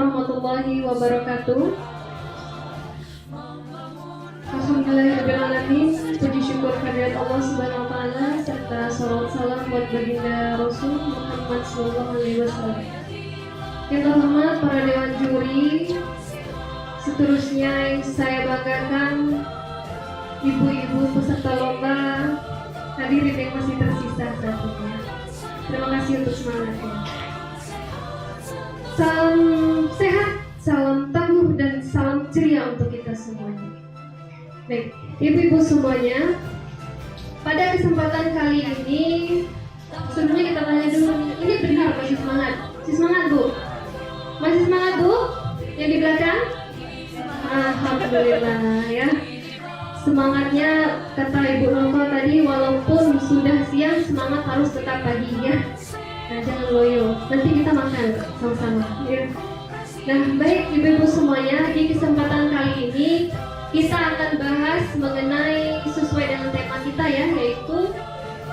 warahmatullahi wabarakatuh. Alhamdulillahirrahmanirrahim. Puji syukur kehadirat Allah Subhanahu wa Ta'ala, serta salawat salam buat baginda Rasul Muhammad Sallallahu Alaihi Wasallam. Yang terhormat para dewan juri, seterusnya yang saya banggakan, ibu-ibu peserta lomba, hadirin yang masih tersisa satunya. Terima kasih untuk semangatnya. Salam sehat, salam tangguh, dan salam ceria untuk kita semuanya. Baik, ibu-ibu semuanya, pada kesempatan kali ini sebelumnya kita tanya dulu, ini benar masih semangat? Masih semangat, Bu? Masih semangat, Bu? Yang di belakang? Alhamdulillah ya. Semangatnya kata Ibu Nova tadi, walaupun sudah siang semangat harus tetap pagi ya. Nah, jangan loyo, nanti kita makan sama-sama ya. Nah, baik ibu-ibu semuanya, di kesempatan kali ini kita akan bahas mengenai sesuai dengan tema kita ya, yaitu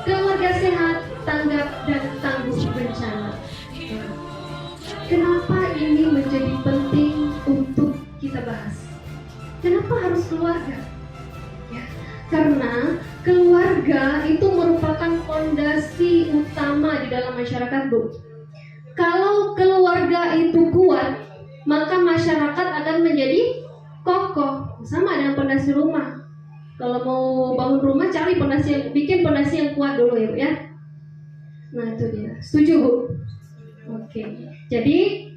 keluarga sehat, tanggap dan tangguh bencana. Kenapa ini menjadi penting untuk kita bahas? Kenapa harus keluarga? Ya, karena keluarga itu merupakan fondasi utama di dalam masyarakat, Bu. Kalau keluarga itu kuat, maka masyarakat akan menjadi kokoh. Sama dengan pondasi rumah. Kalau mau bangun rumah, cari bikin pondasi yang kuat dulu ya, Bu ya. Nah, itu dia. Setuju, Bu? Oke. Jadi,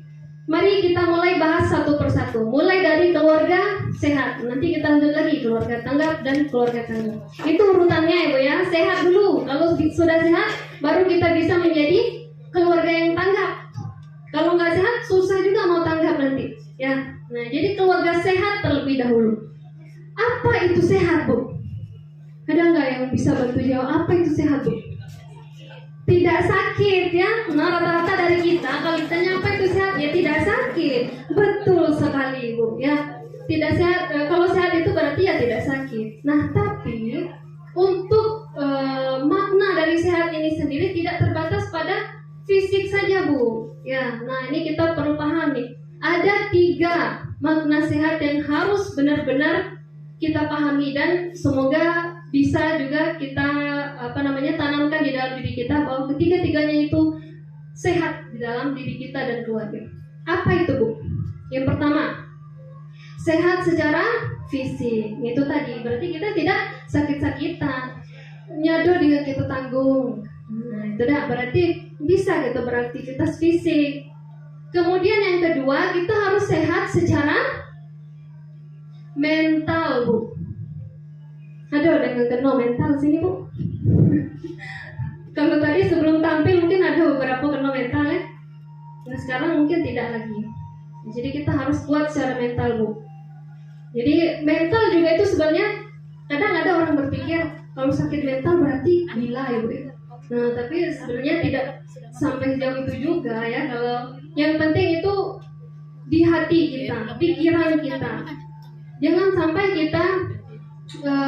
mari kita mulai bahas satu persatu. Mulai dari keluarga sehat. Nanti kita lanjut lagi keluarga tanggap dan keluarga tangguh. Itu urutannya ya, Bu ya. Sehat dulu. Kalau sudah sehat, baru kita bisa menjadi keluarga yang tanggap. Kalau nggak sehat, susah juga mau tanggap nanti. Ya. Nah, jadi keluarga sehat terlebih dahulu. Apa itu sehat, Bu? Ada nggak yang bisa bantu jawab apa itu sehat, Bu? Tidak sakit ya. Nah, rata-rata dari kita kalau ditanya apa itu sehat, ya tidak sakit. Betul sekali, Bu ya. Tidak sehat, kalau sehat itu berarti ya tidak sakit. Nah, tapi untuk makna dari sehat ini sendiri tidak terbatas pada fisik saja, Bu. Ya, nah ini kita perlu paham nih. Ada 3 makna sehat yang harus benar-benar kita pahami dan semoga bisa juga kita tanamkan di dalam diri kita bahwa ketiga-tiganya itu sehat di dalam diri kita dan keluarga. Apa itu, Bu? Yang pertama, sehat secara fisik. Itu tadi berarti kita tidak sakit-sakitan. Nyado dengan kita tanggung. Nah, itu dah berarti bisa gitu beraktivitas fisik. Kemudian yang kedua, kita harus sehat secara mental, Bu. Aduh, ada yang kenal mental sini, Bu. Kalau tadi sebelum tampil mungkin ada beberapa kenal mental ya. Nah, sekarang mungkin tidak lagi. Jadi kita harus kuat secara mental, Bu. Jadi mental juga itu sebenarnya kadang ada orang berpikir kalau sakit mental berarti gila ya, Bu. Nah, tapi sebenarnya tidak sampai jauh itu juga ya. Kalau yang penting itu di hati kita, pikiran kita. Jangan sampai kita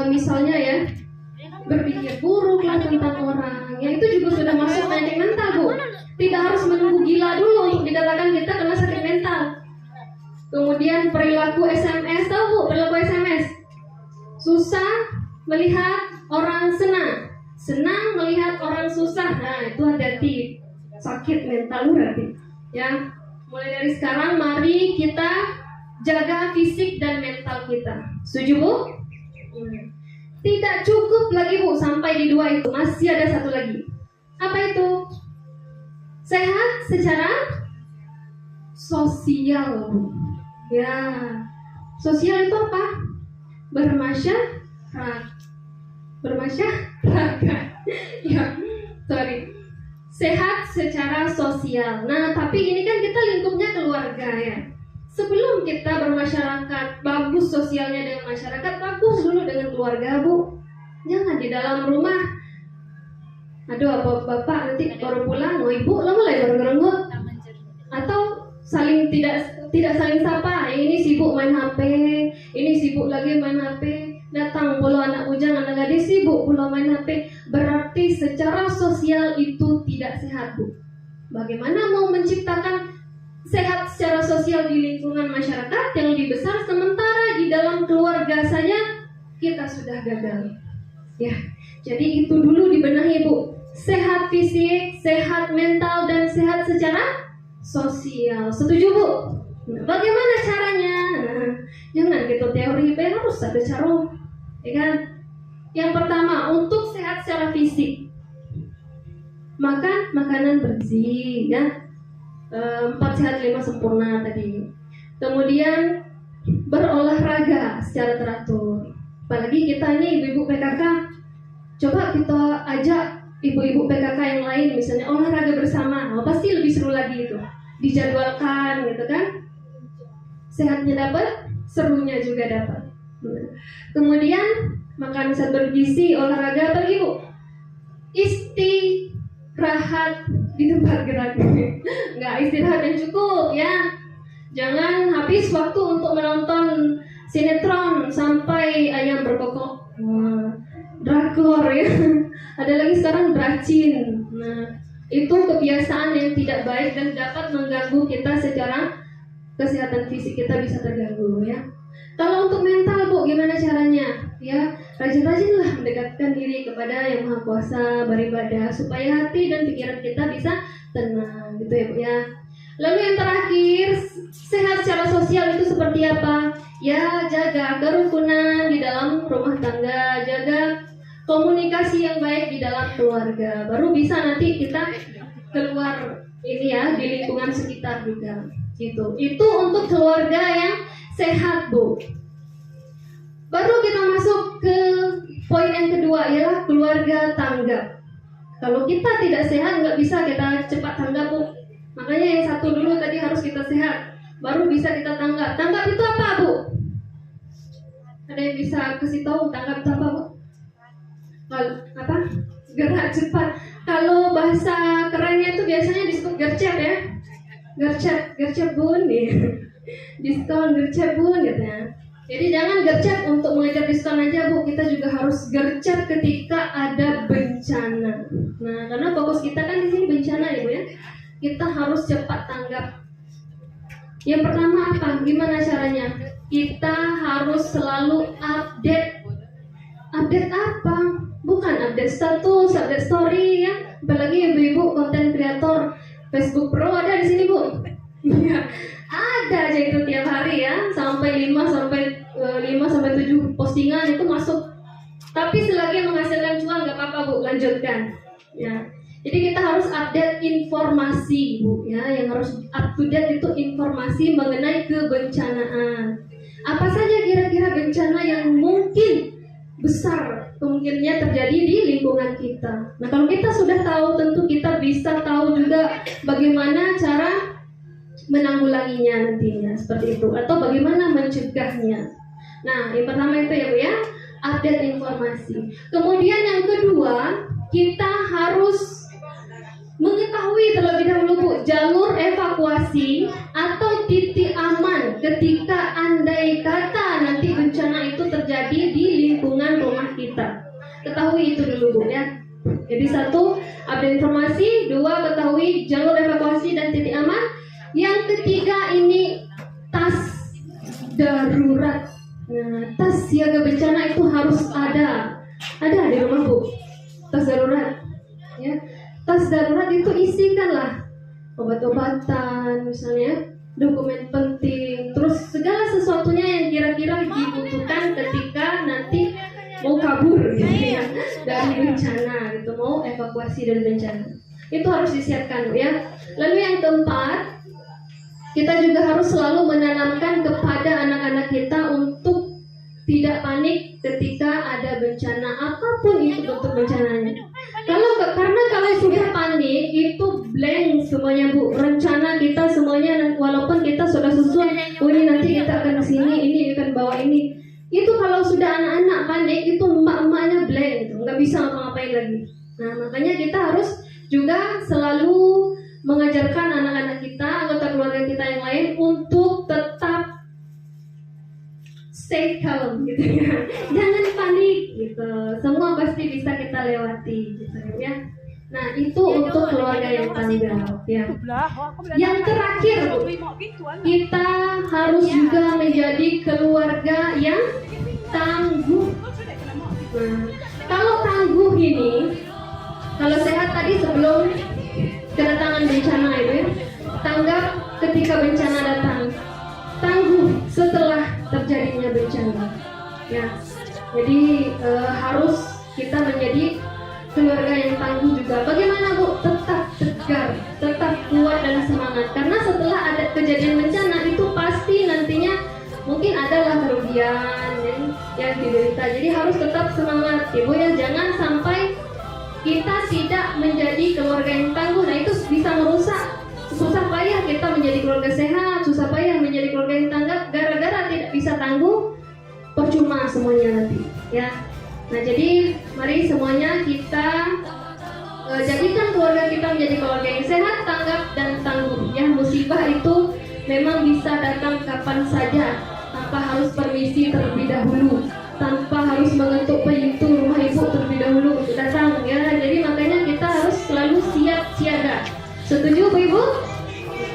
misalnya ya berpikir buruk lah tentang orang. Ya itu juga sudah masuk penyakit mental, Bu. Tidak harus menunggu gila dulu untuk dikatakan kita kena sakit mental. Kemudian perilaku SMS, tahu, Bu, perilaku SMS. Susah melihat orang senang. Senang melihat orang susah. Nah, itu hati-hati. Sakit mental berarti. Ya, mulai dari sekarang mari kita jaga fisik dan mental kita. Setuju, Bu? Tidak cukup lagi, Bu, sampai di 2 itu. Masih ada satu lagi. Apa itu? Sehat secara sosial, Bu. Ya. Sosial itu apa? Bermasyarakat. Ya, sorry. Sehat secara sosial. Nah, tapi ini kan kita lingkupnya keluarga ya. Sebelum kita bermasyarakat, bagus sosialnya dengan masyarakat, bagus dulu dengan keluarga, Bu. Jangan di dalam rumah. Aduh, apa bapak nanti baru pulang, mau ibu lo mulai ngerenggut. Atau saling tidak saling sapa. Ini sibuk main HP, ini sibuk lagi main HP. Datang pula anak bujang, anak gadis sibuk pula main HP. Berarti secara sosial itu tidak sehat, Bu. Bagaimana mau menciptakan sehat secara sosial di lingkungan masyarakat yang lebih besar, sementara di dalam keluarga saja kita sudah gagal. Ya, jadi itu dulu dibenahi Bu. Sehat fisik, sehat mental, dan sehat secara sosial. Setuju Bu? Nah, bagaimana caranya? Nah, jangan gitu teori, harus ada cara, ya kan? Yang pertama, untuk sehat secara fisik, makan makanan bergizi, ya. 4 sehat 5 sempurna tadi. Kemudian berolahraga secara teratur. Apalagi kita ini ibu-ibu PKK, coba kita ajak ibu-ibu PKK yang lain misalnya olahraga bersama, pasti lebih seru lagi itu. Dijadwalkan gitu kan, sehatnya dapat, serunya juga dapat. Kemudian makan zat bergizi, olahraga, apa lagi Bu? Istirahat di tempat gerak. Nggak istirahat yang cukup ya. Jangan habis waktu untuk menonton sinetron sampai ayam berkokok. Drakor ya. Ada lagi sekarang dracin. Nah, itu kebiasaan yang tidak baik dan dapat mengganggu kita secara kesehatan fisik, kita bisa terganggu ya. Kalau untuk mental Bu, gimana caranya? Ya, rajin-rajinlah mendekatkan diri kepada Yang Maha Kuasa, beribadah supaya hati dan pikiran kita bisa tenang, gitu ya Bu ya. Lalu yang terakhir, sehat secara sosial itu seperti apa? Ya, jaga kerukunan di dalam rumah tangga, jaga komunikasi yang baik di dalam keluarga. Baru bisa nanti kita keluar ini ya, di lingkungan sekitar juga. Gitu. Itu untuk keluarga yang sehat Bu. Baru kita masuk ke poin yang kedua, ialah keluarga tanggap. Kalau kita tidak sehat, nggak bisa kita cepat tanggap Bu. Makanya yang satu dulu tadi harus kita sehat, baru bisa kita tanggap. Tanggap itu apa Bu? Ada yang bisa kasih tahu tanggap itu apa Bu? Apa? Gerak cepat. Kalau bahasa kerennya itu biasanya disebut gercep ya. Gercep bun nih. Diskon gercep bun katanya. Jadi jangan gercep untuk mengejar diskon aja Bu, kita juga harus gercep ketika ada bencana. Nah, karena fokus kita kan di sini bencana ya Bu ya. Kita harus cepat tanggap. Yang pertama apa? Gimana caranya? Kita harus selalu update. Update apa? Bukan update status, update story ya. Apalagi ibu-ibu konten kreator Facebook Pro ada di sini Bu. Iya, ada aja itu tiap hari ya, sampai 5 sampai 7 postingan itu masuk. Tapi selagi menghasilkan cuan nggak apa-apa Bu, lanjutkan. Ya. Jadi kita harus update informasi Bu ya, yang harus up to date itu informasi mengenai kebencanaan. Apa saja kira-kira bencana yang mungkin besar kemungkinannya terjadi di lingkungan kita. Nah, kalau kita sudah tahu, tentu kita bisa tahu juga bagaimana cara menanggulanginya nantinya, seperti itu, atau bagaimana mencegahnya. Nah, yang pertama itu ya Bu ya, update informasi. Kemudian yang kedua, kita harus mengetahui terlebih dahulu Bu, jalur evakuasi atau titik aman ketika andai kata nanti bencana itu terjadi di lingkungan rumah kita. Ketahui itu dulu Bu ya. Jadi satu, update informasi. Dua, ketahui jalur evakuasi dan titik aman. Yang ketiga ini tas darurat. Nah, tas siaga bencana itu harus ada di rumah Bu. Tas darurat ya. Tas darurat itu isikanlah obat-obatan misalnya, dokumen penting, terus segala sesuatunya yang kira-kira dibutuhkan ketika nanti mau kabur gitu ya, dari bencana gitu, mau evakuasi dari bencana. Itu harus disiapkan ya. Lalu yang keempat, kita juga harus selalu menanamkan kepada anak-anak kita untuk tidak panik ketika ada bencana apapun itu bentuk bencananya. Karena kalau sudah panik itu blank semuanya Bu. Rencana kita semuanya, walaupun kita sudah susun, oh ini nanti kita akan kesini, ini akan bawa ini. Itu kalau sudah anak-anak panik itu emak-emaknya blank, gitu. Nggak bisa ngapa-ngapain lagi. Nah, makanya kita harus juga selalu mengajarkan anak-anak kita, anggota keluarga kita yang lain untuk tetap stay calm gitu ya. Jangan panik gitu. Semua pasti bisa kita lewati gitu ya. Nah, itu untuk keluarga yang tanggap ya. Yang terakhir, Bu, kita harus juga menjadi keluarga yang tangguh. Nah, kalau tangguh ini, kalau sehat tadi sebelum kedatangan bencana itu ya, tanggap ketika bencana datang, tangguh setelah terjadinya bencana ya. Jadi harus kita menjadi keluarga yang tangguh juga. Bagaimana, Bu? Tetap tegar, tetap kuat dan semangat. Karena setelah ada kejadian bencana itu pasti nantinya mungkin adalah kerugian yang diderita. Jadi harus tetap semangat, Ibu ya. Jangan sampai kita tidak menjadi keluarga yang tangguh. Nah, itu bisa merusak. Susah payah kita menjadi keluarga sehat, susah payah menjadi keluarga yang tanggap gara-gara tidak bisa tangguh, percuma semuanya nanti ya. Nah, jadi mari semuanya kita jadikan keluarga kita menjadi keluarga yang sehat, tanggap dan tangguh ya. Musibah itu memang bisa datang kapan saja tanpa harus permisi terlebih dahulu, tanpa harus mengetuk pintu rumah ibu terlebih dahulu untuk datang ya. Jadi makanya kita harus selalu siap siaga. Setuju Bu Ibu?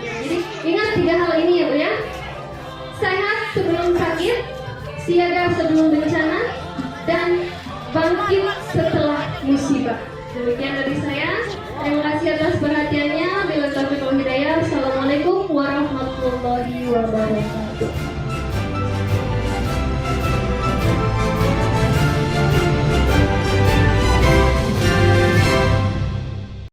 Jadi ingat 3 hal ini ya Bu ya. Sehat sebelum sakit, siaga sebelum bencana, dan bangkit setelah musibah. Demikian dari saya. Terima kasih atas perhatiannya. Bila taufiq wal hidayah. Assalamualaikum warahmatullahi wabarakatuh.